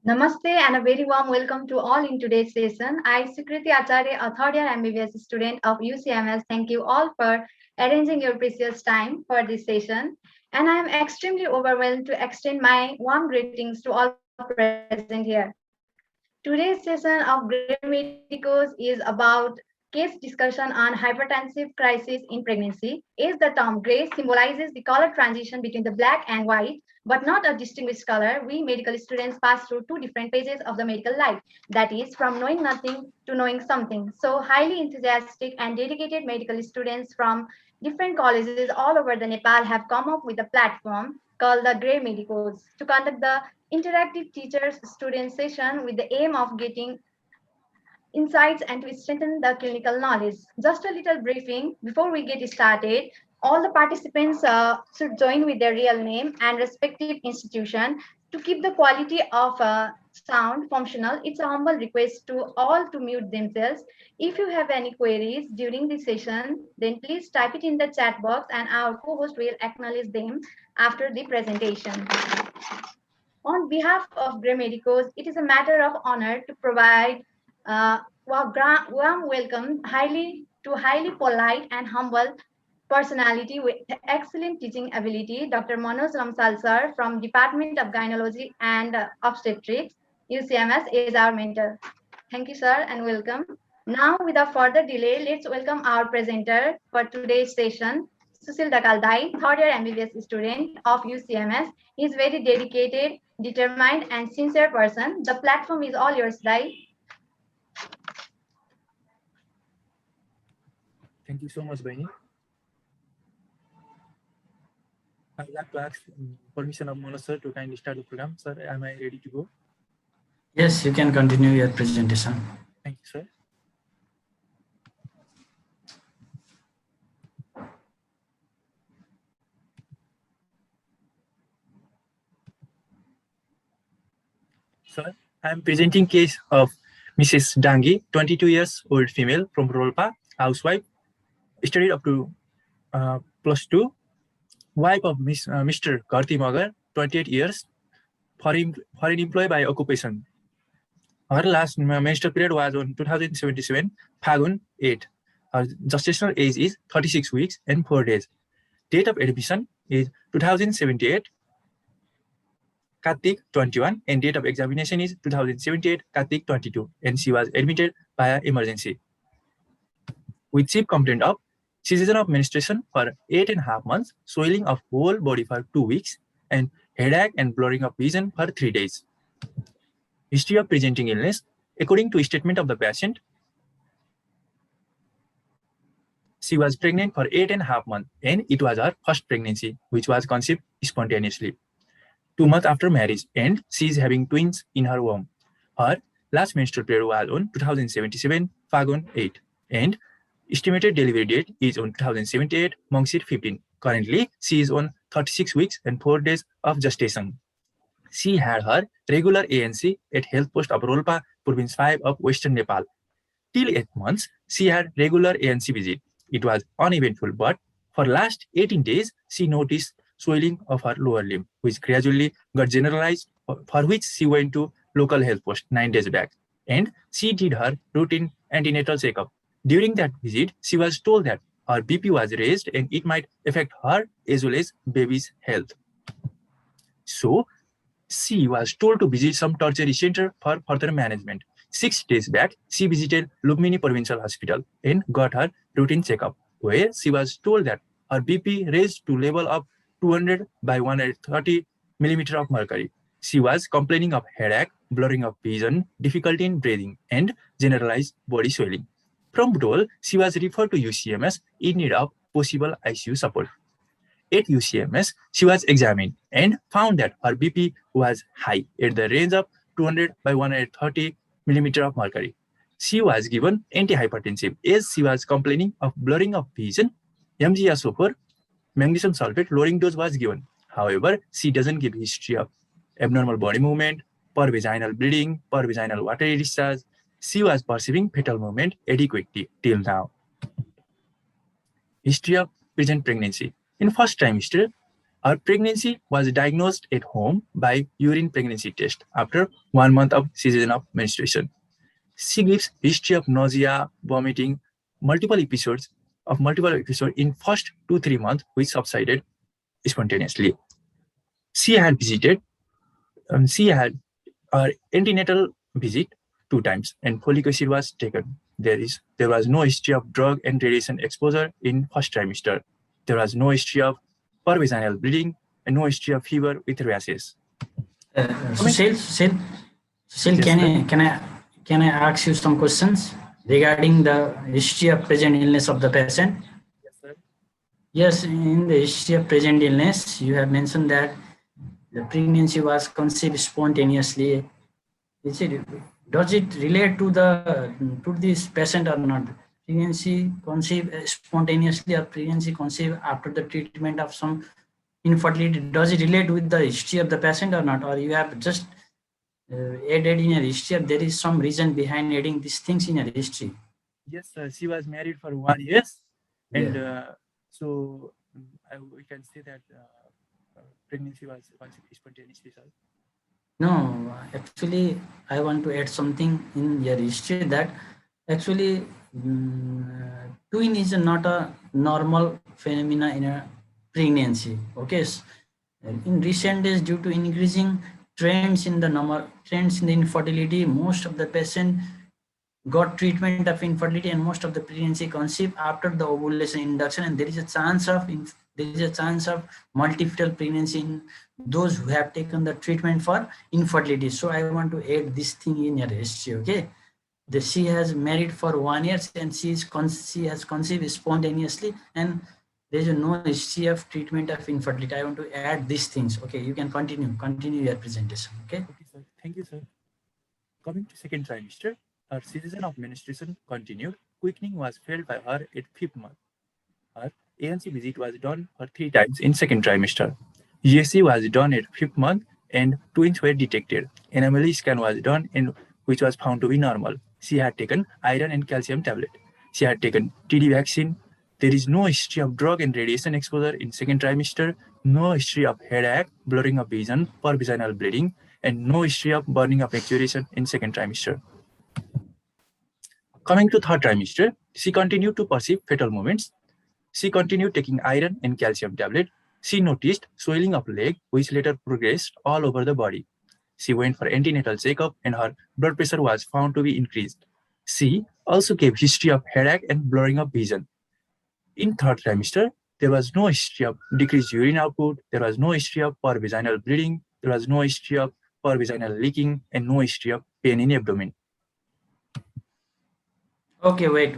Namaste and a very warm welcome to all in today's session. I, Sukriti Acharya, a third year MBBS student of UCMS, thank you all for arranging your precious time for this session. And I am extremely overwhelmed to extend my warm greetings to all present here. Today's session of Grey Medicos is about case discussion on hypertensive crisis in pregnancy. As the term grey symbolizes the color transition between the black and white, but not a distinguished color, we medical students pass through two different phases of the medical life. That is, from knowing nothing to knowing something. So, highly enthusiastic and dedicated medical students from different colleges all over the Nepal have come up with a platform called the Grey Medicos to conduct the interactive teachers student session with the aim of getting insights and to strengthen the clinical knowledge. Just a little briefing before we get started. All the participants should join with their real name and respective institution to keep the quality of sound functional. It's a humble request to all to mute themselves. If you have any queries during the session, then please type it in the chat box and our co-host will acknowledge them after the presentation. On behalf of Grey Medicos, it is a matter of honor to provide warm welcome highly polite and humble personality with excellent teaching ability, Dr. Manoj Ramsal sir from Department of Gynecology and Obstetrics, UCMS is our mentor. Thank you, sir, and welcome. Now, without further delay, let's welcome our presenter for today's session, Susil Dakaldai, third year MBBS student of UCMS. He is very dedicated, determined, and sincere person. The platform is all yours, Dai. Thank you so much, Baini. I would like to ask permission of Manoj sir to kindly start the program. Sir, am I ready to go? Yes, you can continue your presentation. Thank you, sir. Sir, I am presenting case of Mrs. Dangi, 22 years old female from Rolpa, housewife, studied up to +2, wife of Mr. Karti Magar, 28 years, foreign employee by occupation. Her last menstrual period was on 2077, Phagun 8. Her gestational age is 36 weeks and 4 days. Date of admission is 2078, Kartik 21, and date of examination is 2078, Kartik 22, and she was admitted via emergency. With chief complaint of cessation of menstruation for 8.5 months, swelling of whole body for 2 weeks, and headache and blurring of vision for 3 days. History of presenting illness. According to statement of the patient, she was pregnant for 8.5 months, and it was her first pregnancy, which was conceived spontaneously. 2 months after marriage, and she is having twins in her womb. Her last menstrual period was on 2077, Phagun 8, and estimated delivery date is on 2078, Mangshir 15. Currently, she is on 36 weeks and 4 days of gestation. She had her regular ANC at Health Post of Rolpa, Province 5 of Western Nepal. Till 8 months, she had regular ANC visit. It was uneventful, but for last 18 days, she noticed swelling of her lower limb, which gradually got generalized, for which she went to local health post 9 days back, and she did her routine antenatal checkup. During that visit, she was told that her BP was raised and it might affect her as well as baby's health. So, she was told to visit some tertiary center for further management. 6 days back, she visited Lukmini Provincial Hospital and got her routine checkup, where she was told that her BP raised to level of 200 by 130 millimeter of mercury. She was complaining of headache, blurring of vision, difficulty in breathing, and generalized body swelling. From Budol, she was referred to UCMS in need of possible ICU support. At UCMS, she was examined and found that her BP was high at the range of 200 by 130 millimeter of mercury. She was given antihypertensive as she was complaining of blurring of vision. MgSO4, magnesium sulfate lowering dose was given. However, she doesn't give history of abnormal body movement, pervaginal bleeding, pervaginal watery discharge. She was perceiving fetal movement adequately till now. History of present pregnancy. In first trimester, Her pregnancy was diagnosed at home by urine pregnancy test after 1 month of cessation of menstruation. She gives history of nausea, vomiting, multiple episodes in first 2-3 months, which subsided spontaneously. She had her antenatal visit 2 times, and folic acid was taken. There was no history of drug and radiation exposure in first trimester. There was no history of pervaginal bleeding and no history of fever with rashes. Sushil, Yes, can I ask you some questions regarding the history of present illness of the patient? Yes, sir. Yes, in the history of present illness, you have mentioned that the pregnancy was conceived spontaneously. Does it relate to this patient or not? Pregnancy conceived spontaneously or pregnancy conceived after the treatment of some infertility? Does it relate with the history of the patient or not? Or you have just added in your history? There is some reason behind adding these things in your history. Yes, sir. She was married for 1 year, and so we can say that pregnancy was conceived spontaneously, sir. No, actually, I want to add something in your history that actually twin is not a normal phenomena in a pregnancy. Okay, in recent days, due to increasing trends in the infertility, most of the patient got treatment of infertility and most of the pregnancy conceived after the ovulation induction, and there is a chance of multi-fetal pregnancy in those who have taken the treatment for infertility. So I want to add this thing in your history. Okay, she has married for 1 year and she has conceived spontaneously, and there is no history of treatment of infertility. I want to add these things. Okay, you can continue your presentation. Okay, sir. Thank you, sir. Coming to second trimester, her season of menstruation continued. Quickening was felt by her at 5th month. Her ANC visit was done for 3 times in second trimester. GSC was done at 5th month and twins were detected. Anomaly scan was done and which was found to be normal. She had taken iron and calcium tablet. She had taken TD vaccine. There is no history of drug and radiation exposure in second trimester, no history of headache, blurring of vision, pervaginal bleeding, and no history of burning of maturation in second trimester. Coming to third trimester, she continued to perceive fetal movements. She continued taking iron and calcium tablet. She noticed swelling of leg, which later progressed all over the body. She went for antenatal checkup and her blood pressure was found to be increased. She also gave history of headache and blurring of vision. In third trimester, there was no history of decreased urine output, there was no history of pervaginal bleeding, there was no history of pervaginal leaking, and no history of pain in abdomen. Okay, wait.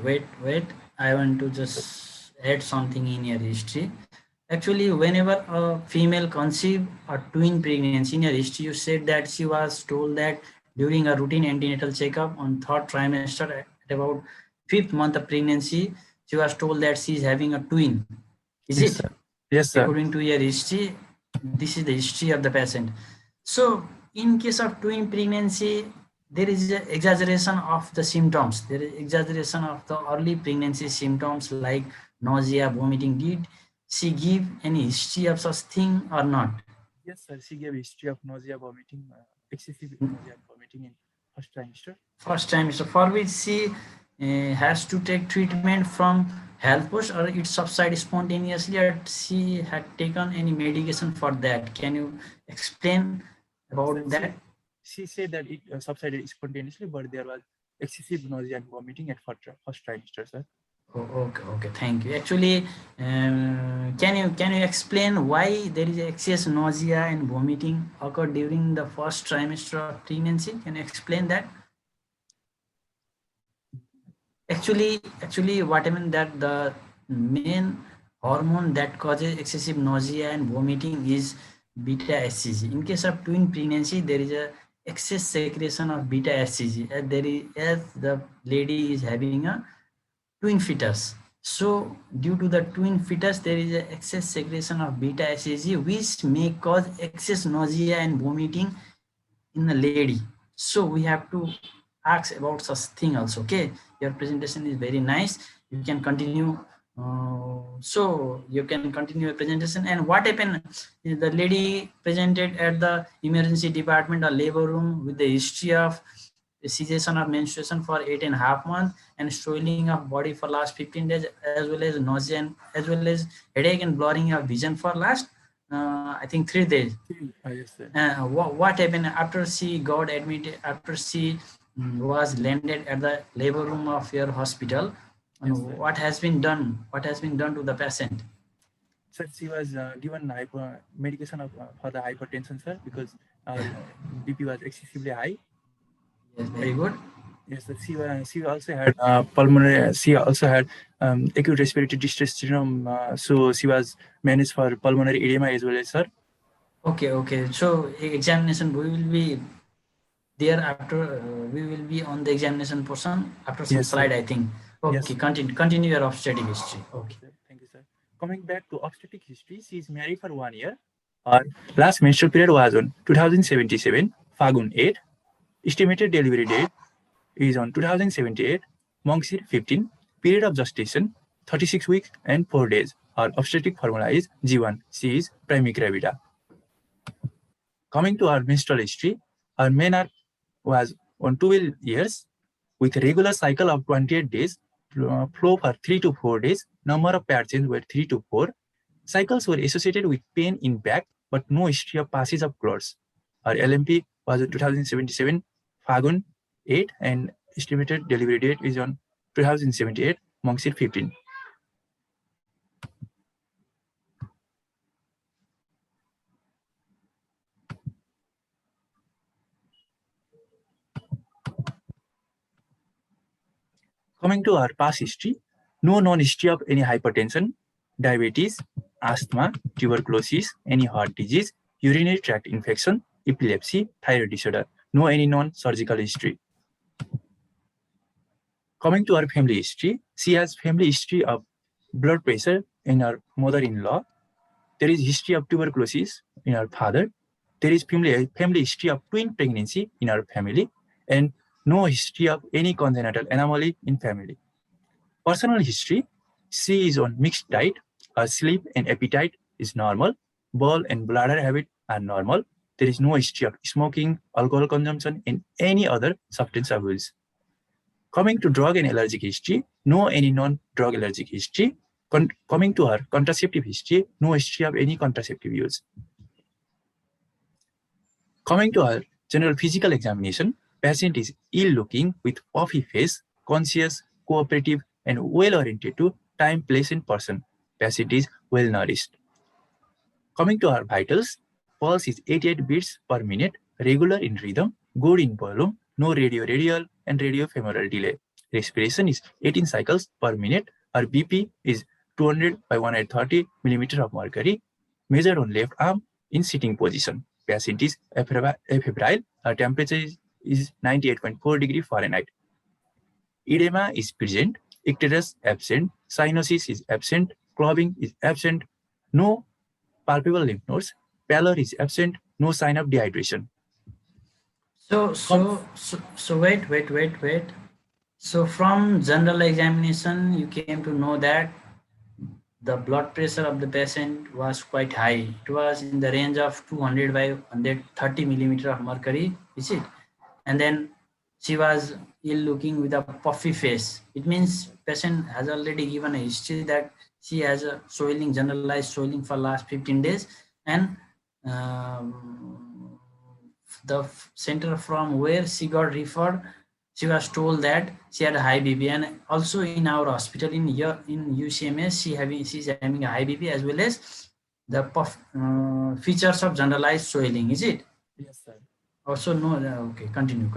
I want to just add something in your history. Actually, whenever a female conceive a twin pregnancy in your history, you said that she was told that during a routine antenatal checkup on third trimester at about 5th month of pregnancy, she was told that she is having a twin. Is Yes, it? sir. Yes, sir. According to your history, this is the history of the patient. So in case of twin pregnancy, there is an exaggeration of the symptoms. There is exaggeration of the early pregnancy symptoms like nausea, vomiting. Did she give any history of such thing or not? Yes, sir. She gave history of nausea, vomiting, excessive nausea and vomiting in first trimester. First trimester, for which she has to take treatment from health post, or it subsides spontaneously, or she had taken any medication for that. Can you explain about that? She said that it subsided spontaneously, but there was excessive nausea and vomiting at first trimester, sir. Oh, okay, thank you. Actually, can you explain why there is excess nausea and vomiting occur during the first trimester of pregnancy? Can you explain that? Actually, what I mean that the main hormone that causes excessive nausea and vomiting is beta HCG. In case of twin pregnancy, there is a excess secretion of beta HCG as the lady is having a twin fetus. So due to the twin fetus, there is an excess secretion of beta HCG, which may cause excess nausea and vomiting in a lady. So we have to ask about such thing also. Okay, your presentation is very nice. You can continue So you can continue your presentation. And what happened? The lady presented at the emergency department or labor room with the history of cessation of menstruation for 8.5 months and swelling of body for last 15 days, as well as nausea and as well as headache and blurring of vision for last I think 3 days. Yes, sir. What happened after she got admitted, after she was landed at the labor room of your hospital? Yes, sir. What has been done? What has been done to the patient? Sir, she was given medication for the hypertension, sir, because BP was excessively high. Yes, very good. Yes, sir. She also had pulmonary. She also had acute respiratory distress syndrome. So she was managed for pulmonary edema as well, sir. Okay. So examination, we will be there after. We will be on the examination portion after some Yes, sir. slide, I think. Okay, Yes. Continue your obstetric history. Okay. Thank you, sir. Coming back to obstetric history, she is married for 1 year. Her last menstrual period was on 2077, Fagun 8. Estimated delivery date is on 2078, Mongsir 15. Period of gestation 36 weeks and 4 days. Her obstetric formula is G1. She is primigravida. Coming to our menstrual history, her menarche was on 12 years with a regular cycle of 28 days, flow for 3 to 4 days, number of pad change were 3 to 4. Cycles were associated with pain in back, but no history of passage of clots. Her LMP was on 2077, Fagun 8, and estimated delivery date is on 2078, Mongsir 15. Coming to our past history, no known history of any hypertension, diabetes, asthma, tuberculosis, any heart disease, urinary tract infection, epilepsy, thyroid disorder. No any non-surgical history. Coming to our family history, she has family history of blood pressure in her mother-in-law. There is history of tuberculosis in her father. There is family history of twin pregnancy in her family, and no history of any congenital anomaly in family. Personal history, she is on mixed diet. Her sleep and appetite is normal. Bowel and bladder habit are normal. There is no history of smoking, alcohol consumption, and any other substance abuse. Coming to drug and allergic history, no any non-drug allergic history. Coming to her contraceptive history, no history of any contraceptive use. Coming to her general physical examination, patient is ill-looking with puffy face, conscious, cooperative, and well-oriented to time, place, and person. Patient is well-nourished. Coming to her vitals, pulse is 88 beats per minute, regular in rhythm, good in volume, no radio-radial and radio-femoral delay. Respiration is 18 cycles per minute. Her BP is 200 by 130 millimeter of mercury, measured on left arm in sitting position. Patient is febrile. Her temperature is 98.4 degree Fahrenheit. Edema is present, icterus absent, cyanosis is absent, clogging is absent, no palpable lymph nodes, pallor is absent, no sign of dehydration. So wait. So from general examination, you came to know that the blood pressure of the patient was quite high. It was in the range of 200 by 130 millimeter of mercury, is it? And then she was ill looking with a puffy face. It means patient has already given a history that she has a swelling, generalized swelling for last 15 days. And the center from where she got referred, she was told that she had a high BP, and also in our hospital in UCMS, she's having a high BP as well as the features of generalized swelling. Is it? Yes, sir. Also no. Okay, continue.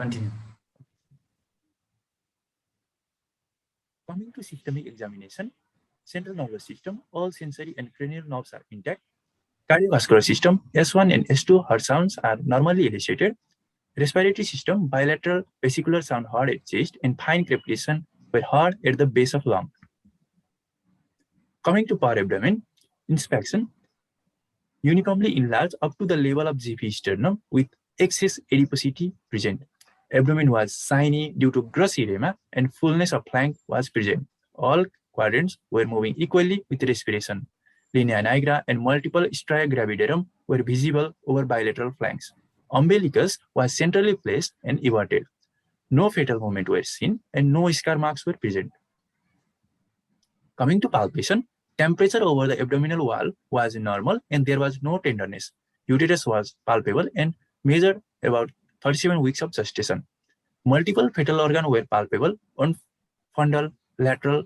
Coming to systemic examination, central nervous system, all sensory and cranial nerves are intact. Cardiovascular system, S1 and S2 heart sounds are normally elicited. Respiratory system, bilateral vesicular sound heard at chest and fine crepitation were heard at the base of lung. Coming to power abdomen, inspection, uniformly enlarged up to the level of GP sternum with excess adiposity present. Abdomen was shiny due to gross edema and fullness of flank was present. All quadrants were moving equally with respiration. Linea nigra and multiple stria gravidarum were visible over bilateral flanks. Umbilicus was centrally placed and everted. No fatal movement were seen and no scar marks were present. Coming to palpation, temperature over the abdominal wall was normal and there was no tenderness. Uterus was palpable and measured about 37 weeks of gestation. Multiple fetal organs were palpable on fundal, lateral,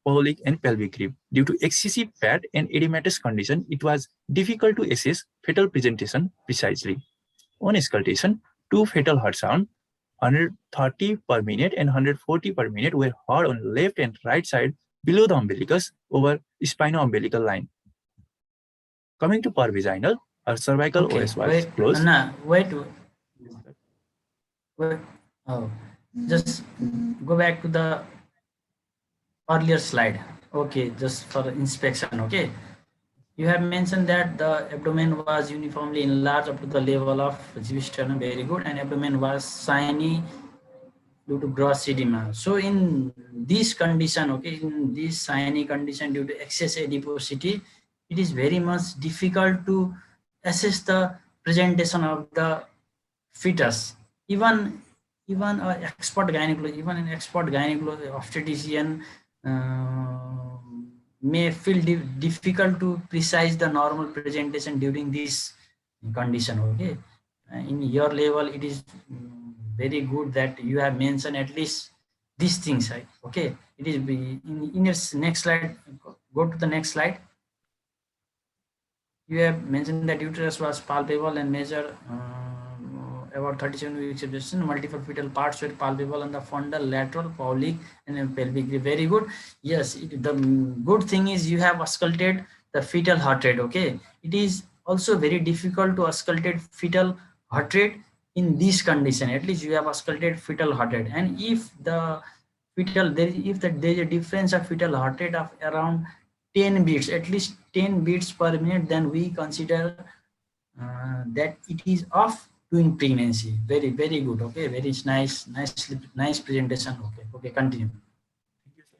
pelvic, and pelvic rib. Due to excessive fat and edematous condition, it was difficult to assess fetal presentation precisely. On auscultation, two fetal heart sounds, 130 per minute and 140 per minute, were heard on left and right side below the umbilicus over spino-umbilical line. Coming to pervaginal, our cervical OS was closed. Wait. Oh, just go back to the earlier slide. Okay, just for inspection. Okay, you have mentioned that the abdomen was uniformly enlarged up to the level of sternum. Very good. And abdomen was shiny due to gross edema. So in this condition, okay, in this shiny condition due to excess adiposity, it is very much difficult to assess the presentation of the fetus. Even an expert gynecologist, obstetrician may feel difficult to precise the normal presentation during this condition. Okay, in your level, it is very good that you have mentioned at least these things, right? Okay, it is in your next slide. Go to the next slide. You have mentioned that uterus was palpable and measured about 37 weeks of gestation. Multiple fetal parts were palpable on the fundal, lateral, pelvic, and pelvic. Very good. Yes, the good thing is you have ausculted the fetal heart rate. Okay, it is also very difficult to auscultate fetal heart rate in this condition. At least you have ausculted fetal heart rate, and if the fetal there is a difference of fetal heart rate of around 10 beats, at least 10 beats per minute, then we consider that it is of twin pregnancy. Very good. Okay, very nice presentation. Okay, continue. Thank you, sir.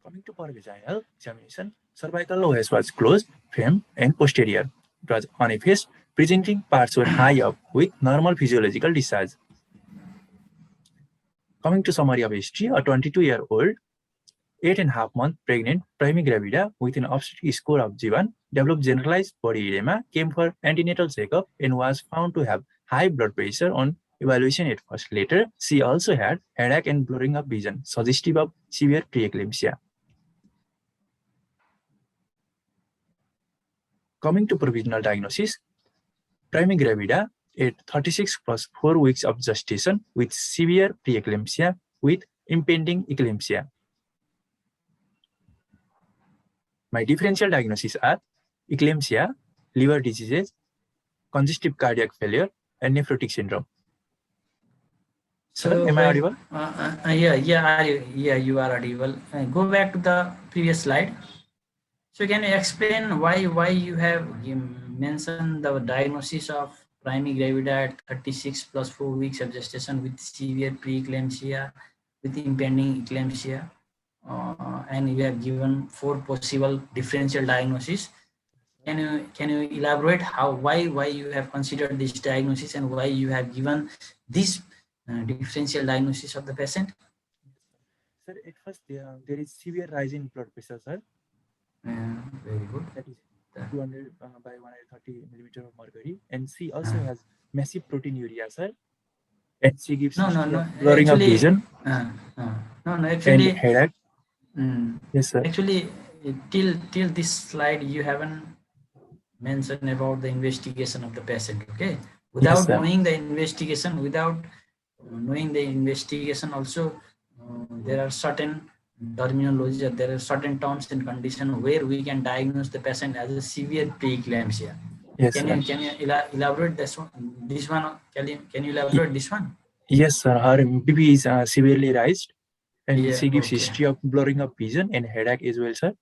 Coming to pervaginal examination, cervical OS was closed, firm, and posterior. It was uneffaced. Presenting parts were high up with normal physiological discharge. Coming to summary of history, a 22-year-old, 8.5-month pregnant primi gravida with an obstetric score of G1 developed generalized body edema, came for antenatal checkup, and was found to have high blood pressure on evaluation at first. Later, she also had headache and blurring of vision, suggestive of severe preeclampsia. Coming to provisional diagnosis, primi gravida at 36 plus 4 weeks of gestation with severe preeclampsia with impending eclampsia. My differential diagnoses are eclampsia, liver diseases, congestive cardiac failure, and nephrotic syndrome. Sir, am I audible? Yeah, you are audible. Go back to the previous slide. So can you explain why you have mentioned the diagnosis of primi gravida at 36 plus 4 weeks of gestation with severe preeclampsia, with impending eclampsia, and you have given 4 possible differential diagnoses. Can you elaborate why you have considered this diagnosis and why you have given this differential diagnosis of the patient? Sir, at first there is severe rise in blood pressure, sir. Very good. That is 200 by 130 millimeter of mercury, and she also has massive proteinuria, sir. And she gives blurring of vision. Actually, and headache. Yes, sir. Actually, till this slide, you haven't mentioned about the investigation of the patient. Okay, without knowing the investigation, also there are certain terminology, there are certain terms and conditions where we can diagnose the patient as a severe preeclampsia. Yes, can you elaborate this one? Can you elaborate this one? Yes, sir. Her BP is severely raised, and she gives history of blurring of vision and headache as well, sir.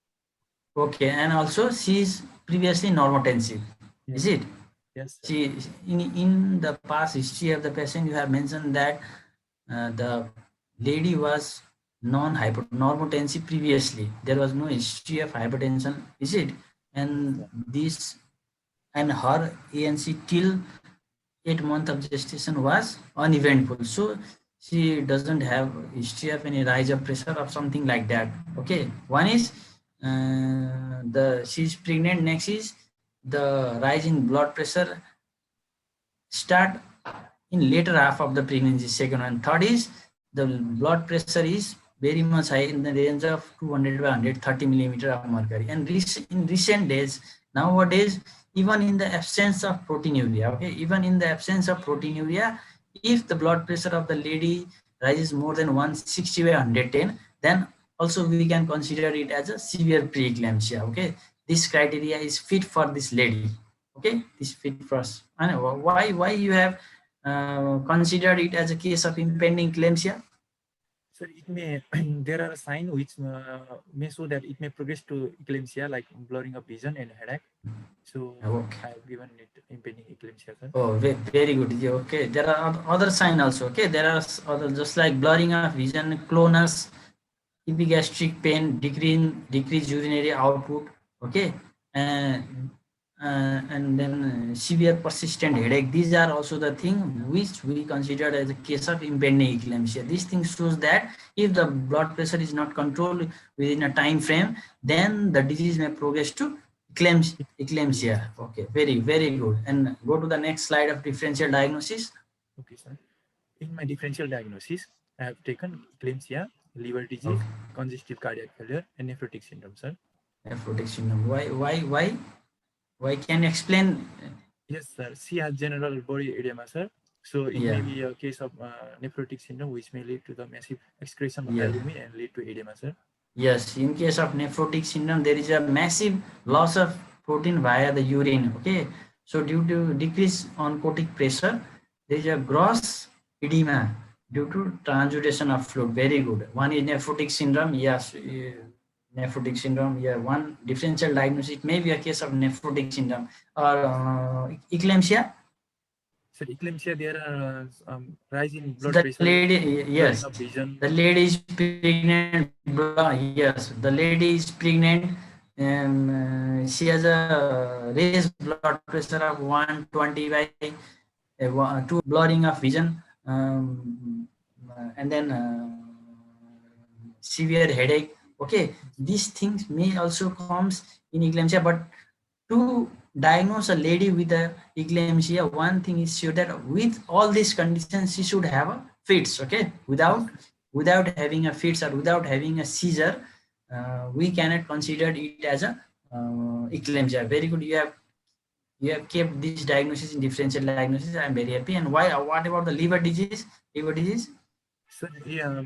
Okay, and also she is previously normotensive. Is it? Yes. Sir. She in the past history of the patient, you have mentioned that the lady was non-hypernormotency previously. There was no history of hypertension, is it? And this and her ANC till 8 months of gestation was uneventful. So she doesn't have history of any rise of pressure or something like that. Okay, one is she's pregnant. Next is the rise in blood pressure start in later half of the pregnancy. Second one, third is the blood pressure is very much high in the range of 200 by 130 millimeter of mercury. And in recent days, nowadays, even in the absence of proteinuria, okay, even in the absence of proteinuria, if the blood pressure of the lady rises more than 160 by 110, then also we can consider it as a severe preeclampsia. Okay, this criteria is fit for this lady. Okay, this fit for us. And why you have considered it as a case of impending eclampsia? So it may there are signs which may show that it may progress to eclampsia, like blurring of vision and headache. So Okay. I have given it impending eclampsia, sir. Oh, very good. Yeah, okay, there are other signs also. Okay, there are other, just like blurring of vision, clonus, epigastric pain, decreased urinary output. Okay, and then severe persistent headache. These are also the thing which we consider as a case of impending eclampsia. This thing shows that if the blood pressure is not controlled within a time frame, then the disease may progress to eclampsia. Okay, very good. And go to the next slide of differential diagnosis. Okay, sir. In my differential diagnosis, I have taken eclampsia, liver disease, congestive cardiac failure, and nephrotic syndrome, sir. Nephrotic syndrome. Why? Can you explain? Yes, sir. She has general body edema, sir. So it may be a case of nephrotic syndrome, which may lead to the massive excretion of albumin and lead to edema, sir. Yes, in case of nephrotic syndrome, there is a massive loss of protein via the urine. Okay, so due to decrease oncotic pressure, there is a gross edema due to transudation of fluid. Very good. One is nephrotic syndrome. Yes, nephrotic syndrome. Yeah, one differential diagnosis may be a case of nephrotic syndrome or eclampsia. So eclampsia, there are rise in blood The pressure. lady, yes, vision. the lady is pregnant. Yes, the lady is pregnant. She has a raised blood pressure of 120 by 2, blurring of vision, and then severe headache. Okay, these things may also comes in eclampsia, but to diagnose a lady with a eclampsia, one thing is sure that with all these conditions, she should have a fits. Okay, without having a fits or without having a seizure, we cannot consider it as a eclampsia. Very good. You have kept this diagnosis in differential diagnosis. I am very happy. And why? What about the liver disease? Liver disease? So yeah,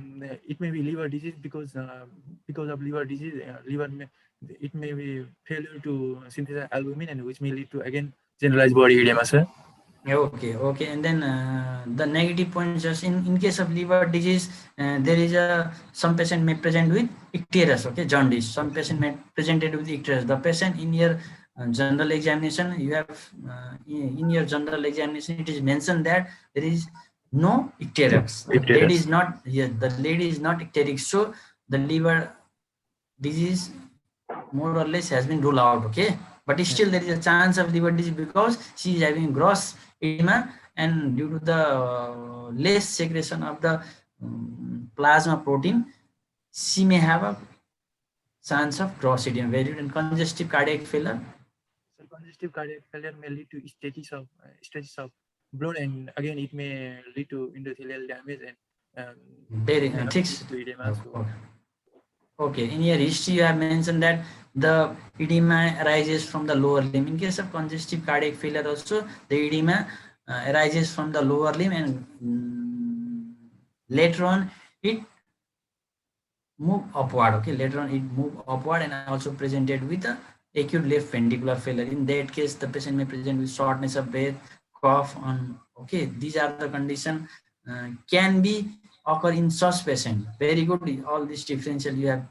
it may be liver disease because of liver disease, it may be failure to synthesize albumin, and which may lead to again generalized body edema, sir. Okay. And then the negative points, just in case of liver disease, there is some patient may present with icterus. Okay, jaundice. Some patient may presented with icterus. The patient in your general examination, you have in your general examination, it is mentioned that there is no icterus. The lady is not. Yeah, the lady is not icteric. So the liver disease more or less has been ruled out. Okay, but still there is a chance of liver disease because she is having gross edema, and due to the less secretion of the plasma protein, she may have a chance of gross edema. Very and congestive cardiac failure. So congestive cardiac failure may lead to stasis of blood, and again it may lead to endothelial damage and to edema. Okay, in your history you have mentioned that the edema arises from the lower limb. In case of congestive cardiac failure also, the edema arises from the lower limb, and later on it move upward. Okay, later on it move upward and also presented with the acute left ventricular failure. In that case, the patient may present with shortness of breath, cough on. Okay, these are the condition can be occur in such patient. Very good. All these differential you have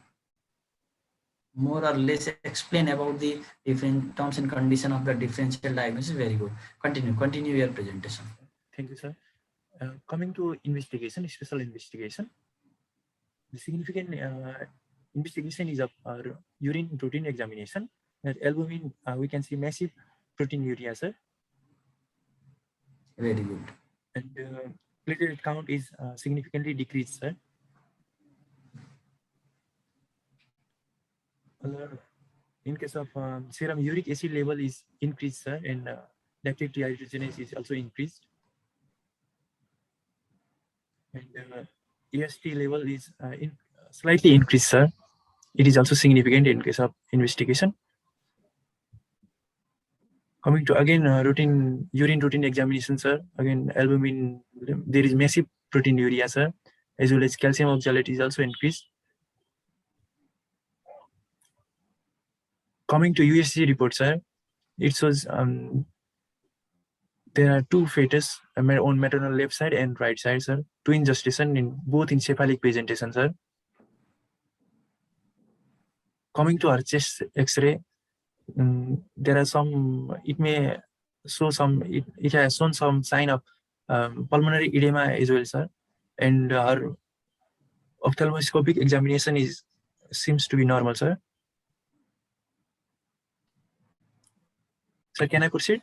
more or less explain about the different terms and condition of the differential diagnosis. Very good. Continue your presentation. Thank you, sir. Coming to investigation, special investigation. The significant investigation is of urine routine examination. At albumin, we can see massive proteinuria, sir. Very good. And platelet count is significantly decreased, sir. In case of serum uric acid level is increased, sir, and lactate dehydrogenase is also increased. And EST level is slightly increased, sir. It is also significant in case of investigation. Coming to again urine routine examination, sir. Again, albumin, there is massive proteinuria, sir, as well as calcium oxalate is also increased. Coming to USG report, sir, it shows there are two fetus on maternal left side and right side, sir. Twin gestation in both in cephalic presentation, sir. Coming to our chest X-ray, there are some. It may show some. It has shown some sign of pulmonary edema as well, sir. And our ophthalmoscopic examination seems to be normal, sir. Sir, can I proceed?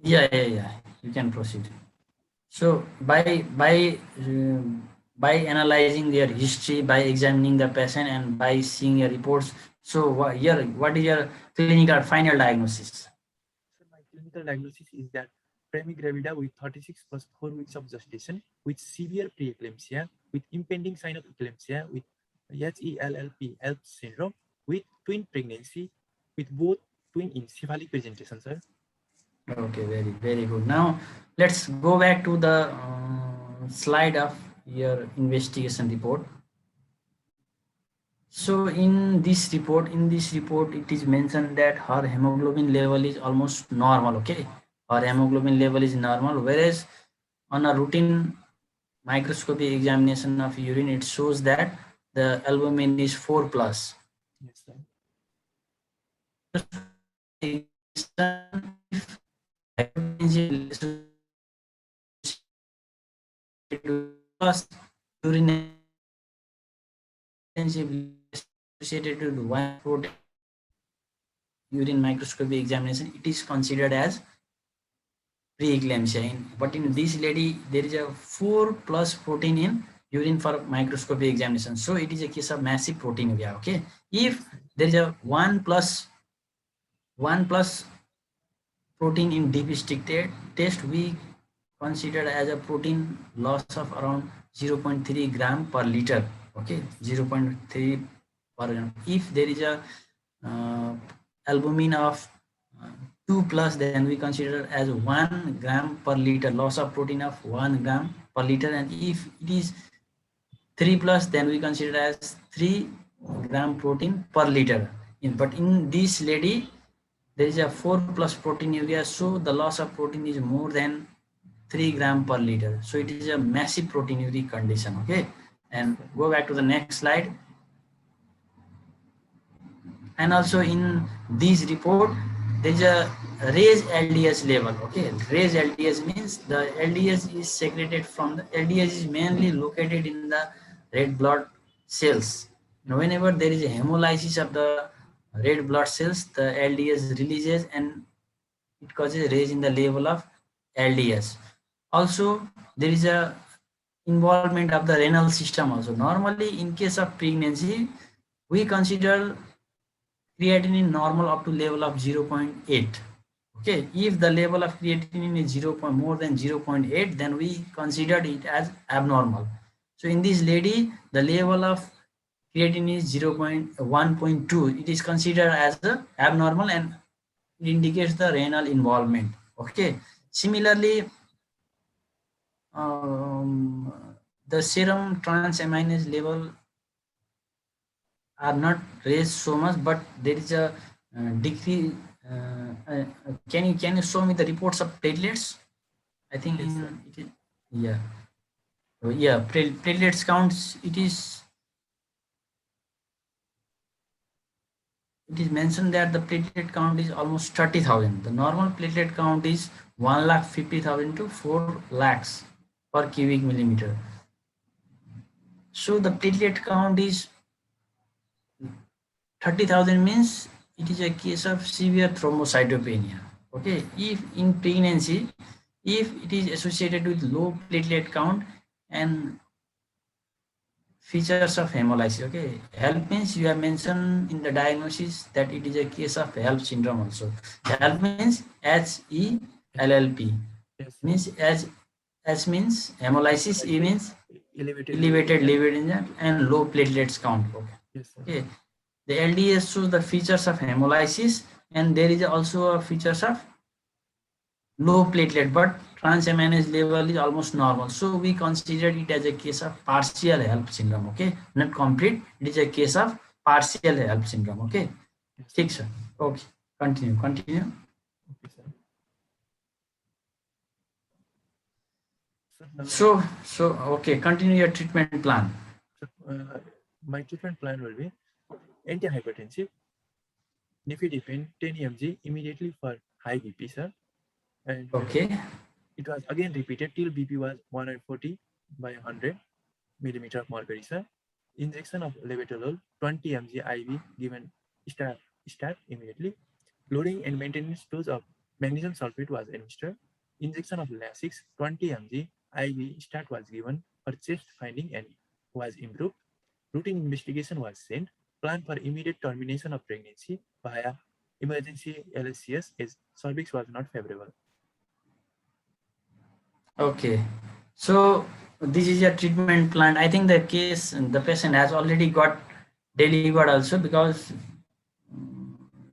Yeah. You can proceed. So by analyzing their history, by examining the patient, and by seeing your reports, so what is your clinical final diagnosis? So my clinical diagnosis is that Primigravida with 36 plus 4 weeks of gestation, with severe preeclampsia, with impending sign of eclampsia, with HELLP syndrome, with twin pregnancy, with both twin encephalic presentation, sir. Okay, very good. Now let's go back to the slide of your investigation report. So in this report, it is mentioned that her hemoglobin level is almost normal. Okay, her hemoglobin level is normal, whereas on a routine microscopic examination of urine, it shows that the albumin is 4 plus. Yes, sir. Urine associated with one protein urine microscopy examination, it is considered as preeclampsia. But in this lady, there is a 4 plus protein in urine for microscopy examination. So it is a case of massive proteinuria. Okay, if there is a 1 plus protein in deep stick test, we considered as a protein loss of around 0.3 gram per liter. Okay, 0.3 per gram. If there is a albumin of 2 plus, then we consider as 1 gram per liter, loss of protein of 1 gram per liter. And if it is 3 plus, then we consider as 3 gram protein per liter. But in this lady, there is a 4 plus proteinuria, so the loss of protein is more than 3 gram per liter. So it is a massive proteinuria condition. Okay, and go back to the next slide. And also in this report, there is a raised LDS level. Okay, raised LDS means the LDS is secreted from the LDS is mainly located in the red blood cells. Now, whenever there is a hemolysis of the red blood cells, the LDS releases and it causes a raise in the level of LDS. Also, there is a involvement of the renal system also. Normally, in case of pregnancy, we consider creatinine normal up to level of 0.8. Okay, if the level of creatinine is more than 0.8, then we considered it as abnormal. So in this lady, the level of creatinine is 1.2. It is considered as abnormal and it indicates the renal involvement. Okay, similarly, the serum transaminase level are not raised so much, but there is a decrease. Can you show me the reports of platelets? I think Yes, it is, yeah. So yeah, platelets counts. It is mentioned that the platelet count is almost 30,000. The normal platelet count is 1,50,000 to 4 lakhs per cubic millimeter. So the platelet count is 30,000 means it is a case of severe thrombocytopenia. Okay, if in pregnancy, if it is associated with low platelet count and features of hemolysis. Okay, HELP means you have mentioned in the diagnosis that it is a case of HELP syndrome also. HELP means HELLP Yes, sir. means H means hemolysis, E means Elevated liver enzyme and low platelets count. Okay. Yes, sir. Okay. The LDS shows the features of hemolysis and there is also a features of low platelet, but transaminase level is almost normal. So we consider it as a case of partial HELP syndrome. Okay, not complete. It is a case of partial HELP syndrome. Okay, Yes, ठीक sir. Okay, continue. Okay, sir. So okay, continue your treatment plan. So, my treatment plan will be antihypertensive, nifedipine 10 mg immediately for high BP, sir. And Okay, it was again repeated till BP was 140 by 100 millimeter of mercury, sir. Injection of levodopa 20 mg IV given start immediately. Loading and maintenance dose of magnesium sulfate was administered. Injection of Lasix 20 mg IV start was given for chest finding and was improved. Routine investigation was sent. Plan for immediate termination of pregnancy via emergency LSCS as cervix was not favorable. okay. So this is your treatment plan. I think the patient has already got delivered also because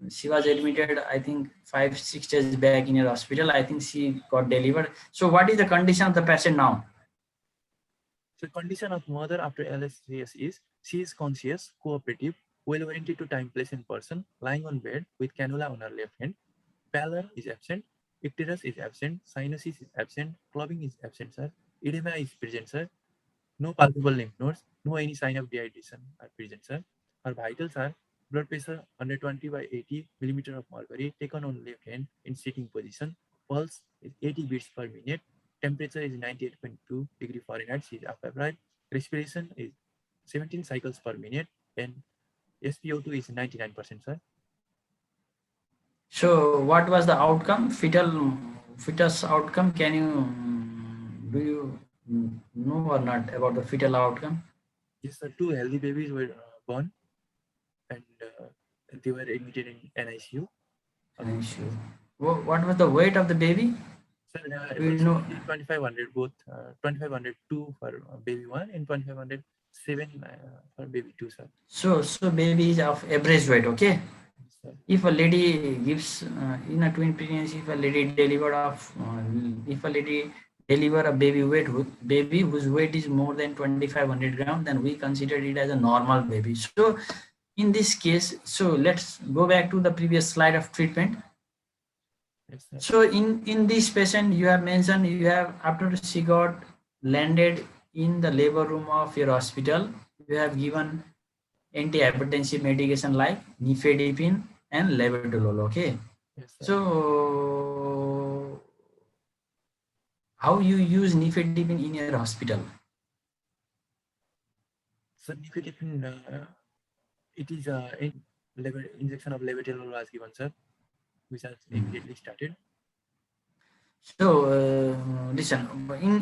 she was admitted, I think 5-6 days back in your hospital. I think she got delivered. So what is the condition of the patient now? So condition of mother after LSCS is she is conscious, cooperative, well oriented to time, place, and person, lying on bed with cannula on her left hand. Pallor is absent, icterus is absent, sinuses is absent, clubbing is absent, sir. Edema is present, sir. No palpable lymph nodes, no any sign of dehydration are present, sir. Her vitals are blood pressure 120 by 80 millimeter of mercury taken on left hand in sitting position. Pulse is 80 beats per minute. Temperature is 98.2 degree Fahrenheit. She is upright. Respiration is 17 cycles per minute and SpO2 is 99%, sir. So what was the outcome? Fetus outcome? Can you do you know or not about the fetal outcome? Yes, sir. 2 healthy babies were born and they were admitted in NICU. What was the weight of the baby? Sir, Do you know? 2500 both 2502 for baby 1 and 2507 for baby 2, sir. So baby is of average weight. Okay. Yes, sir. If a lady gives in a twin pregnancy, if a lady deliver a baby whose weight is more than 2500 grams, then we consider it as a normal baby. So in this case, so let's go back to the previous slide of treatment. Yes, sir. So in this patient, you have mentioned you have, after she got landed in the labor room of your hospital, you have given antihypertensive medication like nifedipine and levodopa. Okay. Yes, sir. So how you use nifedipine in your hospital? So nifedipine, it is injection of levodopa was given, sir, which has immediately started. So listen,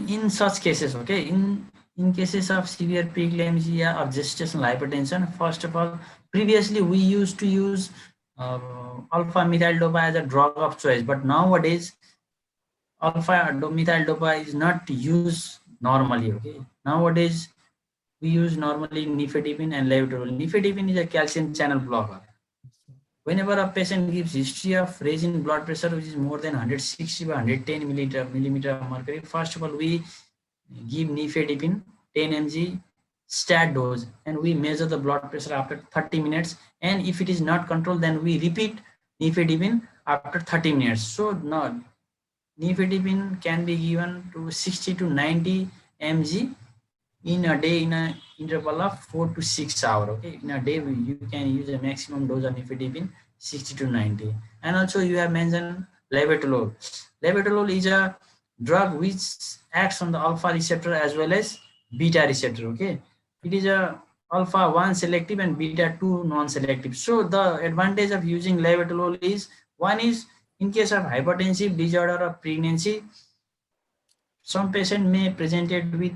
in such cases, okay, in cases of severe preeclampsia or gestational hypertension, first of all, previously we used to use alpha methyl dopa as a drug of choice, but nowadays alpha methyl dopa is not used normally. Okay, nowadays we use normally nifedipine and levodopa. Nifedipine is a calcium channel blocker. Whenever a patient gives history of raise in blood pressure, which is more than 160 by 110 millimeter of mercury, first of all, we give nifedipine 10 mg stat dose and we measure the blood pressure after 30 minutes. And if it is not controlled, then we repeat nifedipine after 30 minutes. So now nifedipine can be given to 60 to 90 mg in a day in an interval of 4 to 6 hours. Okay, in a day you can use a maximum dose of nifedipine 60 to 90. And also you have mentioned levodopa. Levodopa is a drug which acts on the alpha receptor as well as beta receptor. Okay, it is a alpha 1 selective and beta 2 non-selective. So the advantage of using labetalol is, one is in case of hypertensive disorder of pregnancy, some patient may presented with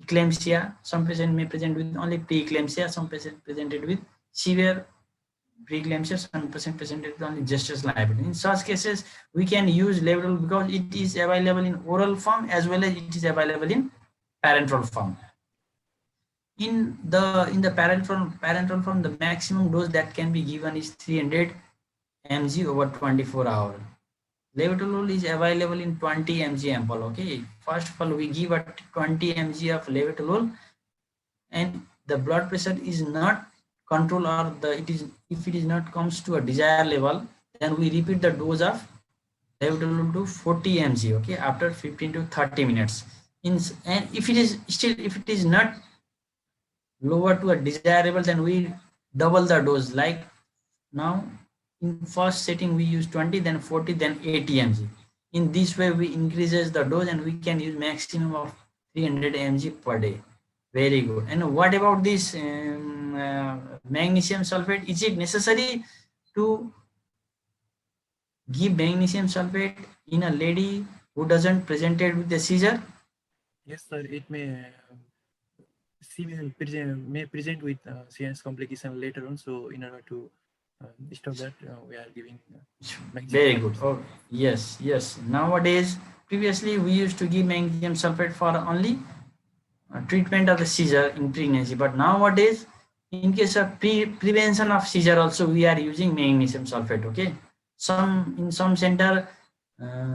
eclampsia, some patient may present with only preeclampsia, some patient presented with severe preeclampsia, some patient presented with only gestational hypertension. In such cases, we can use labetalol because it is available in oral form as well as it is available in parenteral form. In the parenteral form, the maximum dose that can be given is 300 mg over 24 hours. Labetalol is available in 20 mg ampoule. Okay, first of all, we give a 20 mg of labetalol, and the blood pressure is not controlled, or if it is not comes to a desired level, then we repeat the dose of labetalol to 40 mg. Okay, after 15 to 30 minutes. And if it is not lower to a desirable, then we double the dose. Like now, in first setting we use 20, then 40, then 80 mg. In this way we increases the dose and we can use maximum of 300 mg per day. Very good. And what about this magnesium sulfate? Is it necessary to give magnesium sulfate in a lady who doesn't presented with a seizure? Yes, sir. It may present with serious complication later on. So in order to stop that, we are giving. Very good. Oh, yes. Nowadays, previously we used to give magnesium sulfate for only treatment of the seizure in pregnancy, but nowadays, in case of prevention of seizure, also we are using magnesium sulfate. Okay, in some center,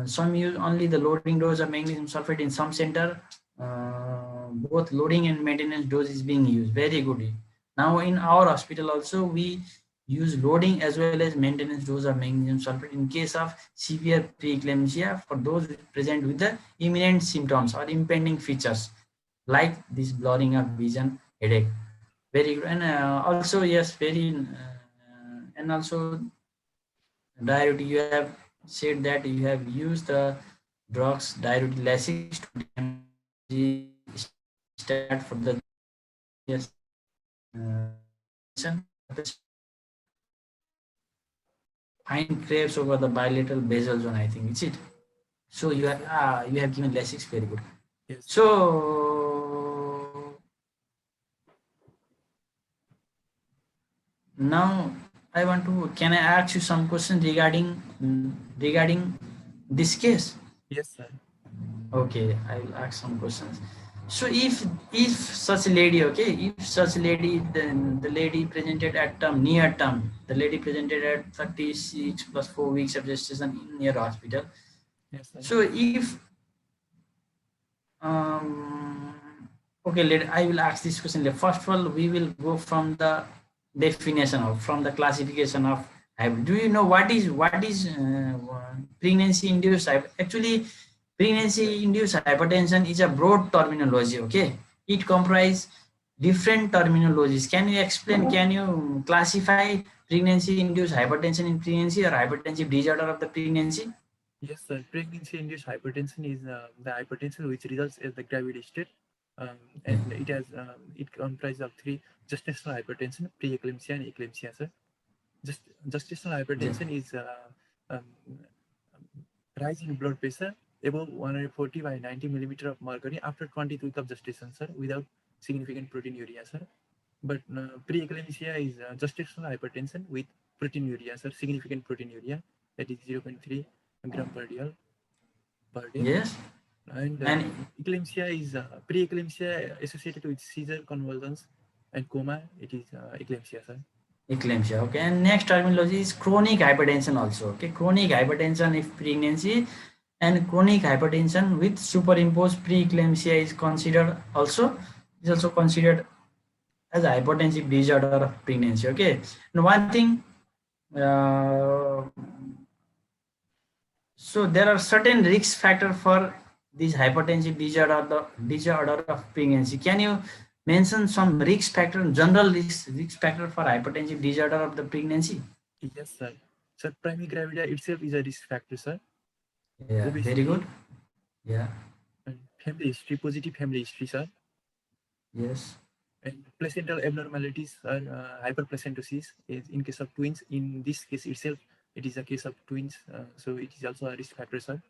some use only the loading dose of magnesium sulfate. In some center, both loading and maintenance dose is being used. Very good. Now in our hospital also we use loading as well as maintenance dose of magnesium sulfate in case of severe preeclampsia for those present with the imminent symptoms or impending features like this blurring of vision, headache. Very good. And also, yes, and also diuretic. You have said that you have used the drugs diuretic Lasix to start for the yes. Fine craves over the bilateral basal zone, I think, is it? So you have given Lasix. Very good. Yes. So now can I ask you some questions regarding this case? Yes, sir. Okay, I will ask some questions. So if such lady, okay, if such lady, then the lady presented at near term, the lady presented at 36 plus 4 weeks of gestation in your hospital. Yes, sir. So if okay, I will ask this question. First of all, we will go from the definition from the classification of hybrid. Do you know what is pregnancy induced? Actually, pregnancy induced hypertension is a broad terminology. Okay, it comprises different terminologies. Can you explain? Can you classify pregnancy induced hypertension in pregnancy or hypertensive disorder of the pregnancy? Yes, sir. Pregnancy-induced hypertension is the hypertension which results as the gravid state, and it comprises of three: gestational hypertension, preeclampsia, and eclampsia. Sir, gestational hypertension is rise in blood pressure above 140 by 90 millimeter of mercury after 20th week of gestation, sir, without significant proteinuria, sir. But preeclampsia is gestational hypertension with proteinuria, sir, significant proteinuria, that is 0.3 gram per day. Yes. And eclampsia is preeclampsia associated with seizure, convulsions, and coma. It is eclampsia, sir. Eclampsia. Okay. And next terminology is chronic hypertension also. Okay. Chronic hypertension if pregnancy, and chronic hypertension with superimposed preeclampsia is also considered as a hypertensive disorder of pregnancy. Okay. And one thing, so there are certain risk factors for this hypertensive disorder of pregnancy. Can you mention some risk factor, general risk factor for hypertensive disorder of the pregnancy? Yes, sir. Sir, primary gravidia itself is a risk factor, sir. Yeah, obesity, very good. Yeah. And family history, positive family history, sir. Yes. And placental abnormalities are hyperplacentosis is in case of twins. In this case itself, it is a case of twins, so it is also a risk factor, sir.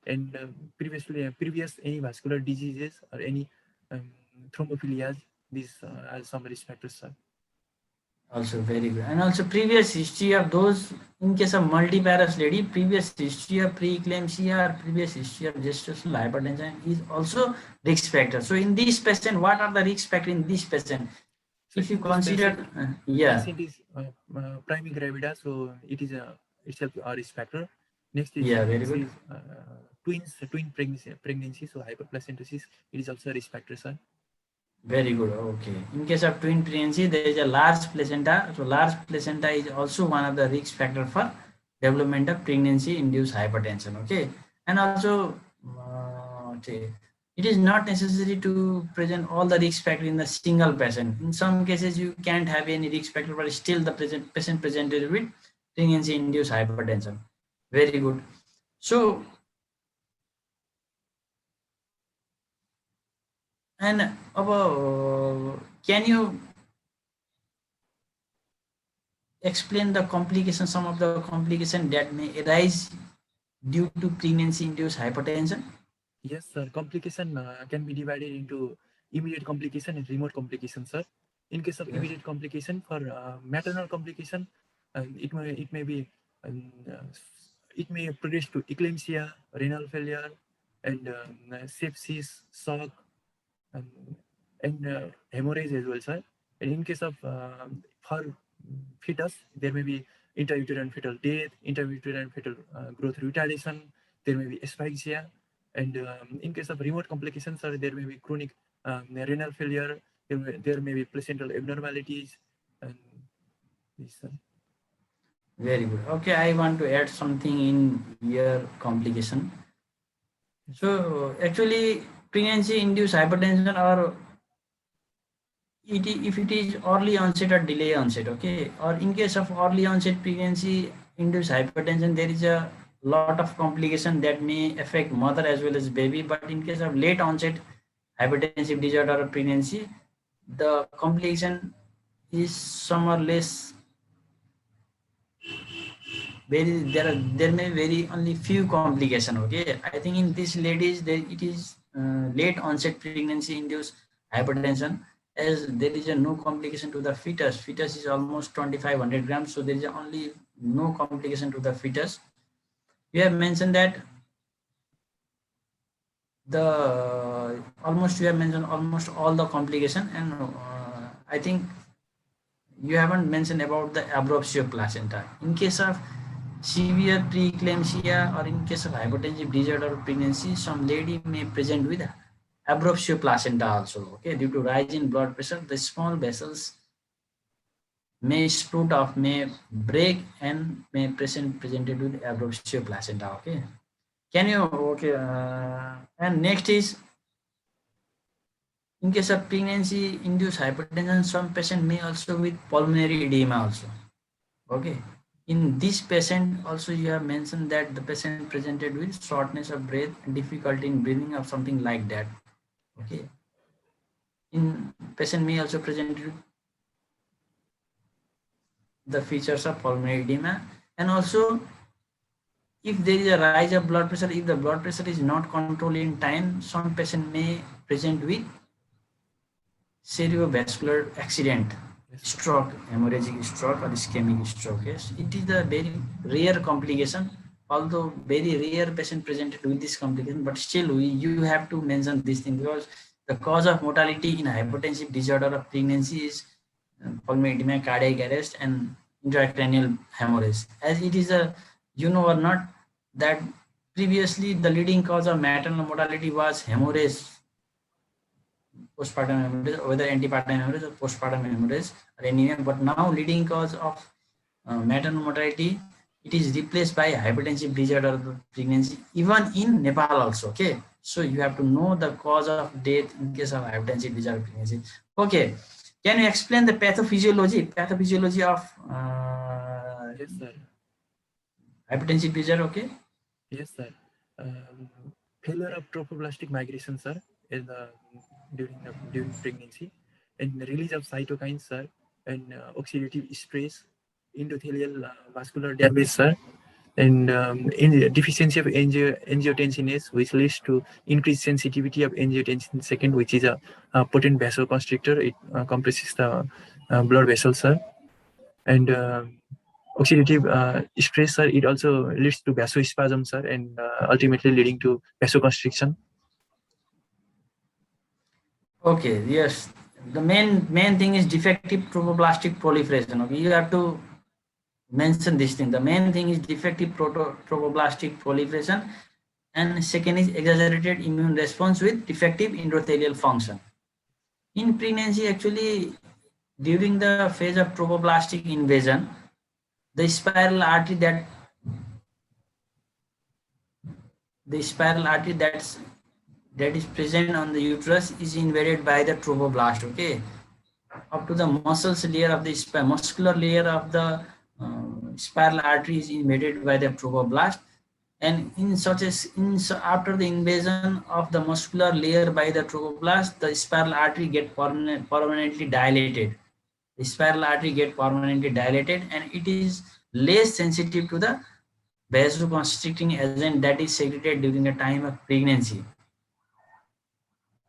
And previous any vascular diseases or any thrombophilias, these are some risk factors, sir. Also very good. And also previous history of those, in case of multiparous lady, previous history of preeclampsia or previous history of gestational hypertension is also risk factor. So in this patient, what are the risk factor in this patient? So If you in this consider, yeah, patient is priming gravida, so it is itself a risk factor. Next is yeah, very good. Twin pregnancy, so hyperplacentosis, it is also a risk factor, sir. Very good. Okay. In case of twin pregnancy, there is a large placenta. So large placenta is also one of the risk factor for development of pregnancy-induced hypertension. Okay. And also, okay, it is not necessary to present all the risk factor in the single patient. In some cases, you can't have any risk factor, but still the patient presented with pregnancy-induced hypertension. Very good. So, and can you explain the complications, some of the complications that may arise due to pregnancy-induced hypertension? Yes, sir. Complication can be divided into immediate complication and remote complication, sir. In case of Yes. immediate complication, for maternal complication, it may be it may progress to eclampsia, renal failure, and sepsis, shock, and hemorrhage as well, sir. And in case of for fetus, there may be intrauterine fetal death, intrauterine fetal growth retardation. There may be asphyxia, and in case of remote complications, sir, there may be chronic renal failure. There may be placental abnormalities, and this, sir. Very good. Okay, I want to add something in your complication. So actually, pregnancy-induced hypertension, or if it is early onset or delay onset, okay, or in case of early onset pregnancy-induced hypertension, there is a lot of complication that may affect mother as well as baby. But in case of late onset hypertensive disorder or pregnancy, the complication is some or less very, there may very only few complication. Okay, I think in these ladies it is late onset pregnancy induced hypertension, as there is a no complication to the fetus is almost 2500 grams, so there is only no complication to the fetus. You have mentioned that the almost, you have mentioned almost all the complication, and I think you haven't mentioned about the abruptio placenta. In case of severe preeclampsia or in case of hypertensive disorder of pregnancy, some lady may present with abruptio placenta also. Okay, due to rise in blood pressure, the small vessels may sprout off, may break, and may presented with abruptio placenta. Okay, can you, okay, and next is, in case of pregnancy induced hypertension, some patient may also with pulmonary edema also. Okay, in this patient also you have mentioned that the patient presented with shortness of breath, difficulty in breathing, or something like that. Okay, in patient may also present with the features of pulmonary edema. And also, if there is a rise of blood pressure, if the blood pressure is not controlled in time, some patient may present with cerebrovascular accident, stroke, hemorrhagic stroke, or ischemic stroke. Yes, it is a very rare complication, although very rare patient presented with this complication, but still you have to mention this thing, because the cause of mortality in hypertensive disorder of pregnancy is pulmonary edema, cardiac arrest, and intracranial hemorrhage. As it is a, you know or not, that previously the leading cause of maternal mortality was hemorrhage, postpartum hemorrhage, whether antepartum hemorrhage or postpartum hemorrhage or anemia. But now leading cause of maternal mortality, it is replaced by hypertensive disorder of pregnancy, even in Nepal also. Okay, so you have to know the cause of death in case of hypertensive disorder of pregnancy. Okay, can you explain the pathophysiology of Yes, sir. hypertensive disorder? Okay. Yes, sir. Failure of trophoblastic migration, sir, in during pregnancy, and the release of cytokines, sir, and oxidative stress, endothelial vascular damage, sir, and in deficiency of angiotensin S, which leads to increased sensitivity of angiotensin second, which is a potent vasoconstrictor. It compresses the blood vessels, sir, and oxidative stress, sir, it also leads to vasospasm, sir, and ultimately leading to vasoconstriction. Okay, yes. The main thing is defective trophoblastic proliferation. Okay, you have to mention this thing. The main thing is defective trophoblastic proliferation, and second is exaggerated immune response with defective endothelial function. In pregnancy, actually, during the phase of trophoblastic invasion, the spiral artery that is present on the uterus is invaded by the trophoblast. Okay, up to the muscles layer of the muscular layer of the spiral artery is invaded by the trophoblast, and after the invasion of the muscular layer by the trophoblast, the spiral artery get permanently dilated. The spiral artery get permanently dilated, and it is less sensitive to the vasoconstricting agent that is secreted during the time of pregnancy.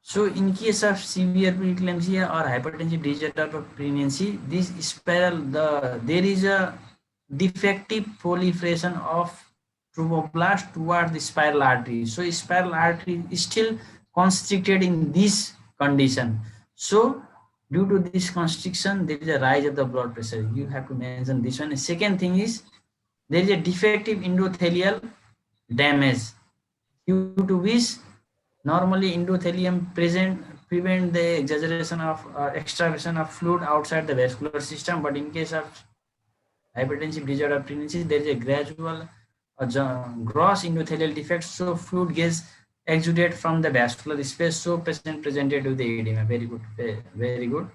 So in case of severe preeclampsia or hypertensive disorder of pregnancy, this spiral, there is a defective proliferation of trophoblast towards the spiral artery. So spiral artery is still constricted in this condition. So due to this constriction, there is a rise of the blood pressure. You have to mention this one. The second thing is there is a defective endothelial damage, due to which normally endothelium prevent the exaggeration of extraction of fluid outside the vascular system, but in case of hypertensive disorder of pregnancy, there is a gradual gross endothelial defect, so fluid gets exuded from the vascular space, so patient presented with the edema. Very good, very good.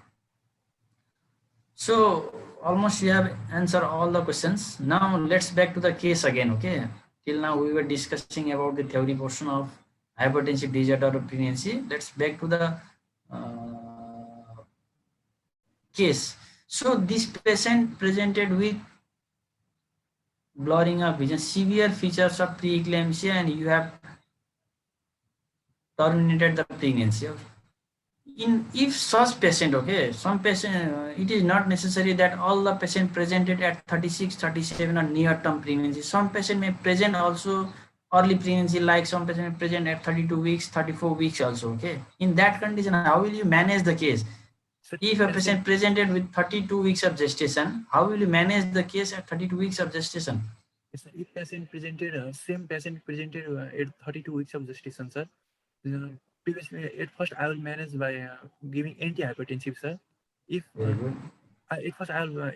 So almost we have answered all the questions. Now let's back to the case again. Okay, till now we were discussing about the theory portion of hypertensive disorder of pregnancy. Let's back to the case. So this patient presented with blurring of vision, severe features of preeclampsia, and you have terminated the pregnancy. If such patient, okay, some patient, it is not necessary that all the patient presented at 36, 37 or near term pregnancy. Some patient may present also early pregnancy, like some patient may present at 32 weeks, 34 weeks also. Okay, in that condition, how will you manage the case? If a patient presented with 32 weeks of gestation, how will you manage the case at 32 weeks of gestation? Yes, sir. If patient presented, same patient presented at 32 weeks of gestation, sir. Previously, at first I will manage by giving antihypertensive, sir. If at first I will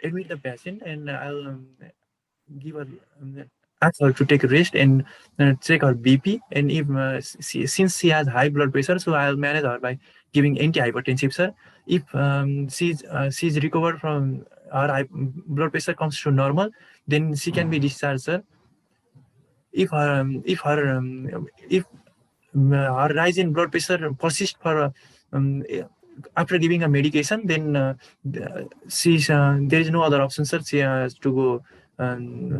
admit the patient, and I'll give her ask her to take a rest and check her BP. And if since she has high blood pressure, so I'll manage her by giving antihypertensive, sir. If she's recovered from her high blood pressure comes to normal, then she can be discharged, sir. If her rise in blood pressure persists for after giving a medication, then she's there is no other option, sir. She has to go.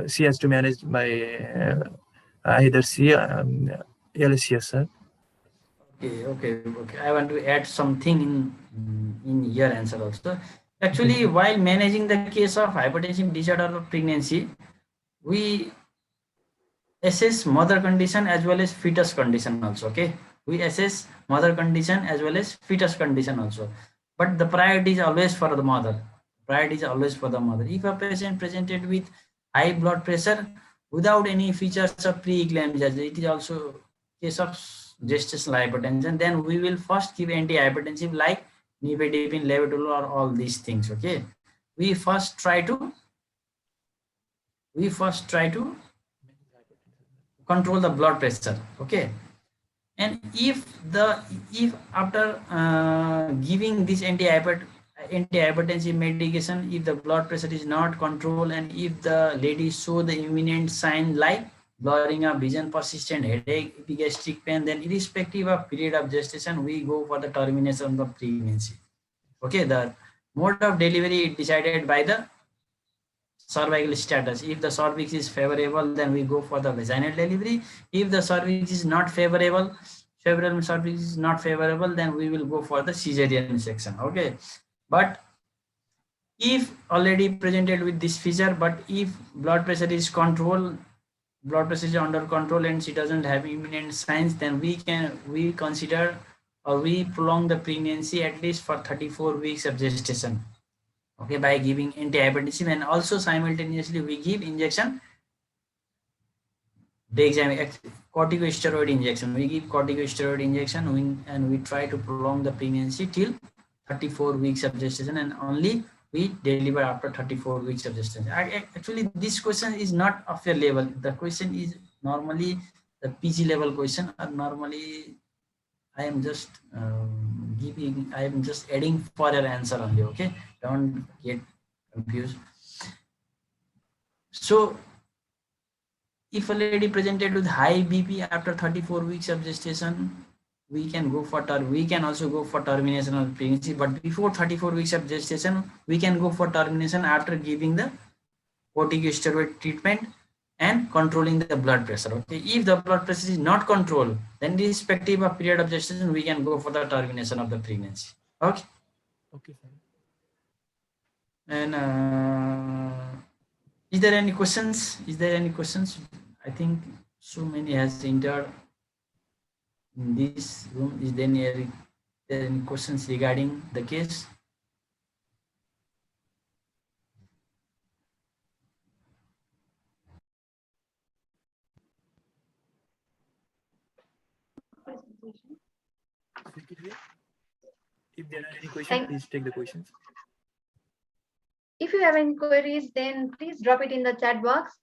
She has to manage by either LSCS, sir. Okay. I want to add something in your answer also. Actually, while managing the case of hypertensive disorder of pregnancy, we assess mother condition as well as fetus condition also. Okay, we assess mother condition as well as fetus condition also, but the priority is always for the mother. If a patient presented with high blood pressure without any features of preeclampsia, it is also case of gestational hypertension, then we will first give antihypertensive like nifedipine, levodopa, or all these things. Okay, we first try to control the blood pressure. Okay, and if after giving this antihypertensive medication, if the blood pressure is not controlled, and if the lady show the imminent sign like blurring of vision, persistent headache, epigastric pain, then irrespective of period of gestation, we go for the termination of pregnancy. Okay, the mode of delivery is decided by the cervical status. If the cervix is favorable, then we go for the vaginal delivery. If the cervix is not favorable, cervix is not favorable, then we will go for the cesarean section. Okay, but if already presented with this feature, but if blood pressure is under control and she doesn't have imminent signs, then we consider or we prolong the pregnancy at least for 34 weeks of gestation. Okay, by giving antihypertensive, and also simultaneously we give injection corticosteroid injection. We give corticosteroid injection and we try to prolong the pregnancy till 34 weeks of gestation, and only we deliver after 34 weeks of gestation. Actually, this question is not of your level. The question is normally the PG level question, or normally I am just I am just adding for your answer only. Okay, don't get confused. So if a lady presented with high BP after 34 weeks of gestation, we can also go for termination of pregnancy. But before 34 weeks of gestation, we can go for termination after giving the corticosteroid treatment and controlling the blood pressure. Okay, if the blood pressure is not controlled, then irrespective of period of gestation, we can go for the termination of the pregnancy. Okay. Okay, sir. And is there any questions? I think so many has entered in this room. Is there any questions regarding the case? If there are any questions, please take the questions. If you have any queries, then please drop it in the chat box.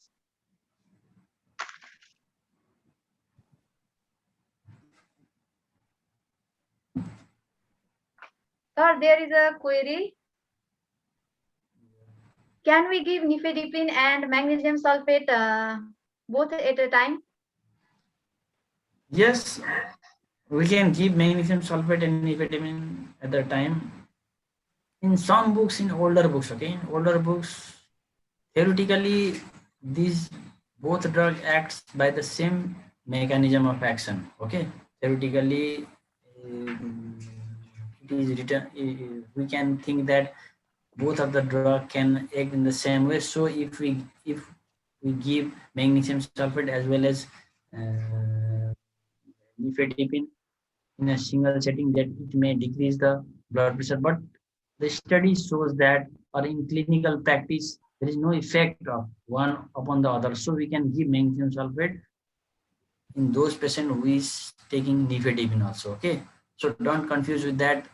Sir, there is a query. Can we give nifedipine and magnesium sulfate both at a time? Yes, we can give magnesium sulfate and nifedipine at the time. In some books, in older books, theoretically, these both drug acts by the same mechanism of action. Okay, theoretically, it is written. We can think that both of the drug can act in the same way. So if we give magnesium sulfate as well as nifedipine in a single setting, that it may decrease the blood pressure. But the study shows that, or in clinical practice, there is no effect of one upon the other. So we can give magnesium sulfate in those patients who is taking nifedipine also. Okay, so don't confuse with that.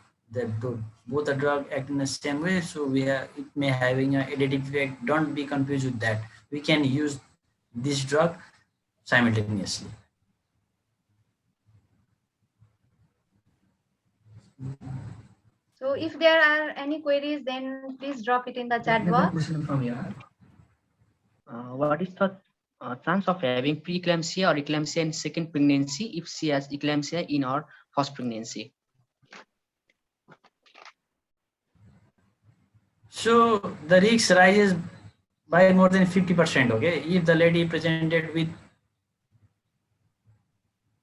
Both the drug act in the same way, so it may having an additive effect. Don't be confused with that. We can use this drug simultaneously. So if there are any queries, then please drop it in the chat box. Question from here. What is the chance of having preeclampsia or eclampsia in second pregnancy if she has eclampsia in her first pregnancy? So the risk rises by more than 50%. Okay, if the lady presented with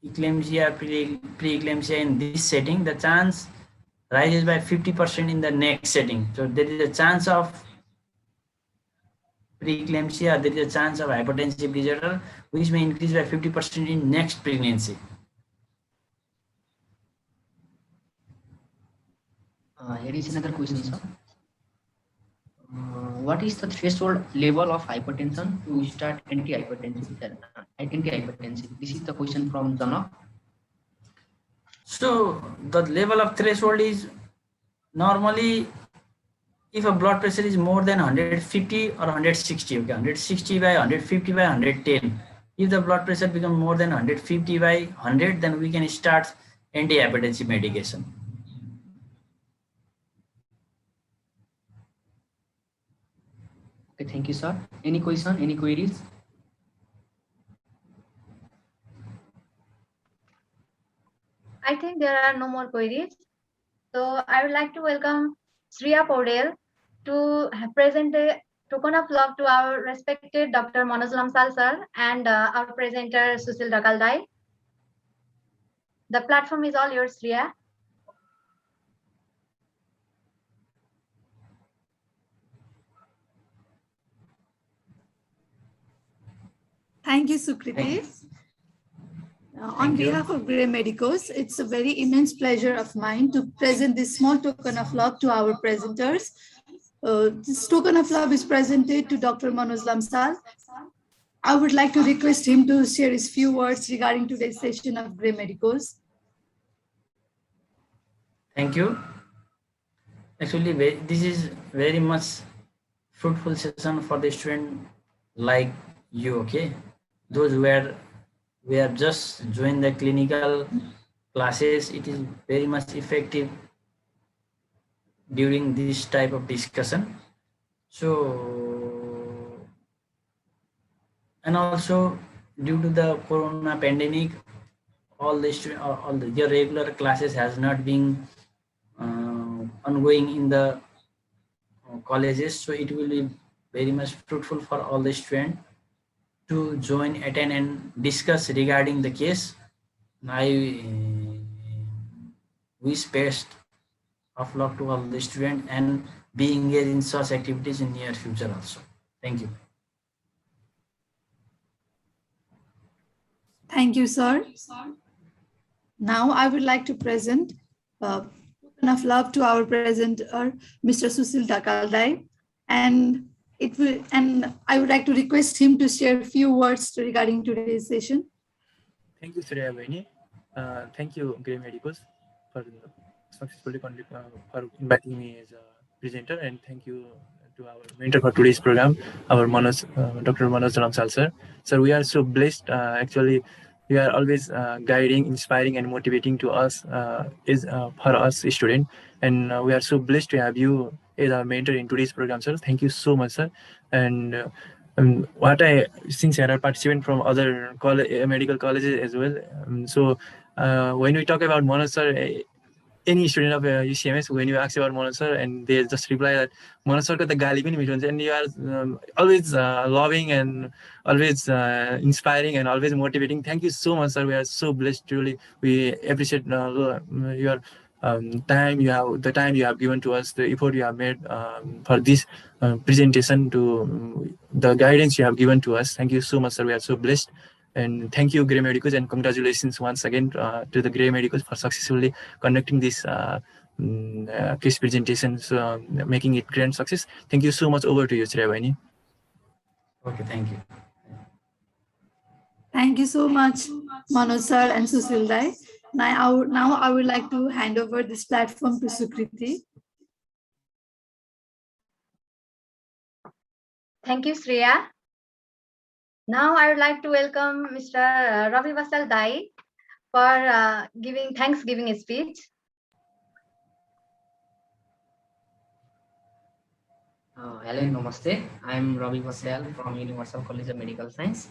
eclampsia, preeclampsia in this setting, the chance rises by 50% in the next setting. So there is a chance of preeclampsia, there is a chance of hypertensive disorder, which may increase by 50% in next pregnancy. Here is another question, sir. What is the threshold level of hypertension to start antihypertensive? This is the question from Jana. So the level of threshold is normally if a blood pressure is more than 150 or 160, okay, 160 by 150 by 110. If the blood pressure becomes more than 150 by 100, then we can start antihypertensive medication. Okay, thank you, sir. Any question, any queries? I think there are no more queries. So I would like to welcome Shreya Paudel to present a token of love to our respected Dr. Manoj Lamsal sir and our presenter Susil Dakaldai. The platform is all yours, Shreya. Thank you, Sukriti. On behalf of Grey Medicos, it's a very immense pleasure of mine to present this small token of love to our presenters. This token of love is presented to Dr. Manoj Lamsal. I would like to request him to share his few words regarding today's session of Grey Medicos. Thank you. Actually, this is very much fruitful session for the student like you, okay? Those we are just joined the clinical classes, it is very much effective during this type of discussion. So, and also due to the corona pandemic, all the your regular classes has not been ongoing in the colleges, so it will be very much fruitful for all the students to join, attend and discuss regarding the case. I wish best of luck to all the students and be engaged in such activities in near future also. Thank you. Thank you, sir. Now I would like to present token of love to our presenter, Mr. Susil Dakaldai, and I would like to request him to share a few words regarding today's session. Thank you, Shreya Bhaini. Thank you, Grey Medicos, for successfully for inviting me as a presenter, and thank you to our mentor for today's program, our Dr. Manoj Lamsal sir. Sir, we are so blessed. Actually, you are always guiding, inspiring, and motivating to us for us student, and we are so blessed to have you as our mentor in today's program, sir. Thank you so much, sir. And since I are a participant from other medical colleges as well. So when we talk about Manoj sir, any student of UCMS, when you ask about Manoj sir, and they just reply that Manoj sir ko ta gali pani mito huncha, and you are always loving and always inspiring and always motivating. Thank you so much, sir. We are so blessed. Truly, we appreciate your time you have given to us, the effort you have made for this presentation, to the guidance you have given to us. Thank you so much, sir. We are so blessed. And thank you, Grey Medicos, and congratulations once again to the Grey Medicos for successfully conducting this case presentations, making it grand success. Thank you so much. Over to you, Shreya Bhaini. Okay, thank you. Thank you so much, Manoj sir and Susil Dai. Now I would like to hand over this platform to Sukriti. Thank you, Shreya. Now I would like to welcome Mr. Ravi Vasal Dai for giving Thanksgiving speech. Hello, namaste. I'm Ravi Vasal from Universal College of Medical Science.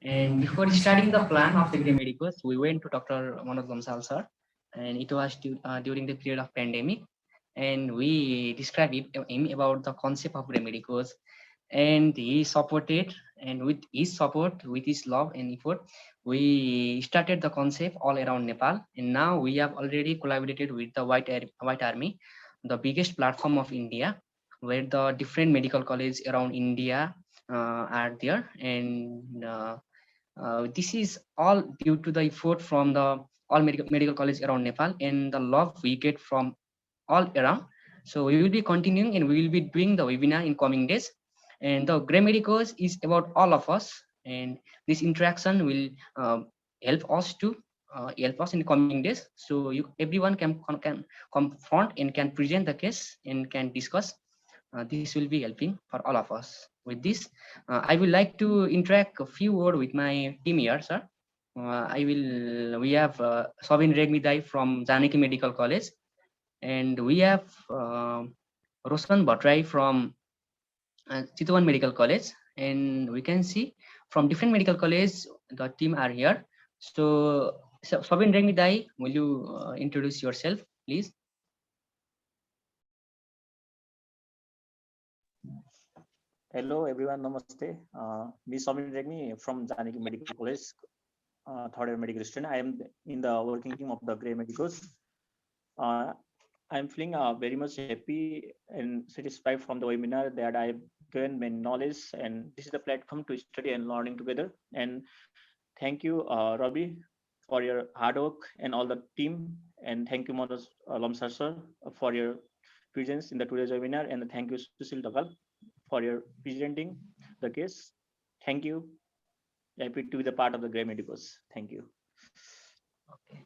And before starting the plan of the Grey Medicos, we went to Dr. Manoj Lamsal sir, and it was during the period of pandemic, and we described him about the concept of Grey Medicos, and he supported, and with his support, with his love and effort, we started the concept all around Nepal, and now we have already collaborated with the White Army, the biggest platform of India, where the different medical colleges around India are there, and this is all due to the effort from the all medical college around Nepal and the love we get from all around. So we will be continuing, and we will be doing the webinar in coming days. And the Grey Medicos is about all of us, and this interaction will help us in coming days. So everyone can confront and can present the case and can discuss. This will be helping for all of us. With this, I would like to interact a few words with my team here, sir. We have Sabin Regmidai from Janaki Medical College, and we have Roshan Bhatrai from Chitwan Medical College, and we can see from different medical colleges the team are here. So So Fabin Rengmi Dai, will you introduce yourself, please? Hello everyone, namaste. Me Samin Regmi from Janaki Medical College, third year medical student. I am in the working team of the Grey Medicos. I'm feeling very much happy and satisfied from the webinar that I've gained many knowledge, and this is the platform to study and learning together. And thank you, Ravi, for your hard work and all the team. And thank you, Manoj Lamsar sir, for your presence in the today's webinar. And thank you, Susil Dagal, for your presenting the case. Thank you. Happy to be the part of the Grey Medicos. Thank you. Okay.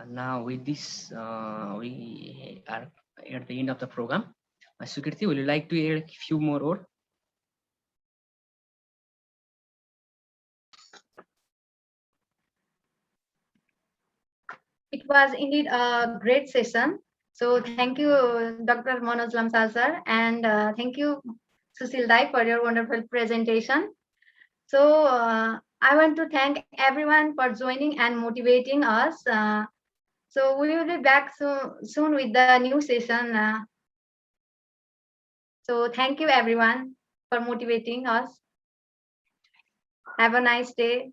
Now with this, we are at the end of the program. Sukriti, would you like to add a few more words? It was indeed a great session. So thank you, Dr. Manoj Lamsal sir, and thank you, Susil Dai, for your wonderful presentation. So I want to thank everyone for joining and motivating us. So we will be back soon with the new session. So thank you everyone for motivating us. Have a nice day.